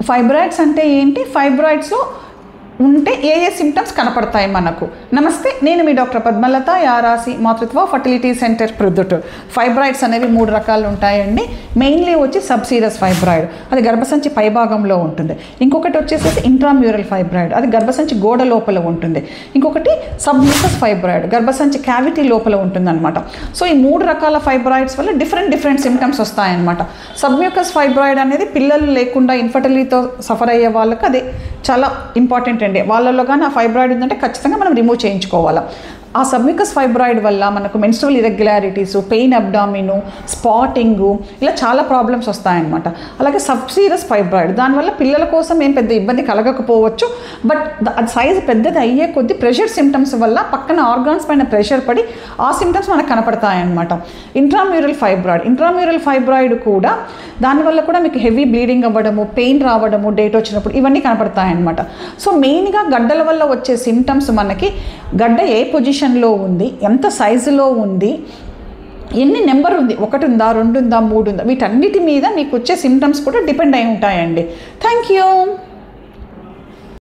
Fibroids అంటే ఏంటి, ఫైబ్రాయిడ్స్లో ఉంటే ఏ సిమ్టమ్స్ కనపడతాయి మనకు. నమస్తే, నేను మీ డాక్టర్ పద్మలత, యారాసి మాతృత్వ ఫర్టిలిటీ సెంటర్ ప్రొద్దుటూరు. ఫైబ్రాయిడ్స్ అనేవి 3 రకాలు ఉంటాయండి. మెయిన్లీ వచ్చి సబ్సీరస్ ఫైబ్రాయిడ్, అది గర్భసంచి పైభాగంలో ఉంటుంది. ఇంకొకటి వచ్చేసి ఇంట్రామ్యూరల్ ఫైబ్రాయిడ్, అది గర్భసంచి గోడ లోపల ఉంటుంది. ఇంకొకటి సబ్మ్యూకస్ ఫైబ్రాయిడ్, గర్భసంచి క్యావిటీ లోపల ఉంటుంది అనమాట. సో ఈ 3 రకాల ఫైబ్రాయిడ్స్ వల్ల డిఫరెంట్ సిమ్టమ్స్ వస్తాయన్నమాట. సబ్మ్యూకస్ ఫైబ్రాయిడ్ అనేది పిల్లలు లేకుండా ఇన్ఫర్టిలిటీతో సఫర్ అయ్యే వాళ్ళకి అది చాలా ఇంపార్టెంట్ అండి. వాళ్ళలో కానీ ఆ ఫైబ్రాయిడ్ ఉందంటే ఖచ్చితంగా మనం రిమూవ్ చేయించుకోవాలి. ఆ సబ్మ్యూకస్ ఫైబ్రాయిడ్ వల్ల మనకు మెన్స్ట్రువల్ ఇర్రెగ్యులారిటీస్, పెయిన్ అబ్డామిను, స్పాటింగు, ఇలా చాలా ప్రాబ్లమ్స్ వస్తాయన్నమాట. అలాగే సబ్సీరస్ ఫైబ్రాయిడ్, దానివల్ల పిల్లల కోసం ఏం పెద్ద ఇబ్బంది కలగకపోవచ్చు, బట్ అది సైజు పెద్దది అయ్యే కొద్దీ ప్రెషర్ సిమ్టమ్స్ వల్ల పక్కన ఆర్గాన్స్ పైన ప్రెషర్ పడి ఆ సిమ్టమ్స్ మనకు కనపడతాయన్నమాట. ఇంట్రామ్యూరల్ ఫైబ్రాయిడ్ కూడా దానివల్ల కూడా మీకు హెవీ బ్లీడింగ్ అవ్వడము, పెయిన్ రావడము, డేట్ వచ్చినప్పుడు ఇవన్నీ కనపడతాయన్నమాట. సో మెయిన్గా గడ్డల వల్ల వచ్చే సిమ్టమ్స్ మనకి గడ్డ ఏ పొజిషన్లో ఉంది, ఎంత సైజులో ఉంది, ఎన్ని నెంబర్ ఉంది, 1 ఉందా, 2 ఉందా, 3 ఉందా, వీటన్నిటి మీద మీకు వచ్చే సిమ్టమ్స్ కూడా డిపెండ్ అయి ఉంటాయండి. Thank you.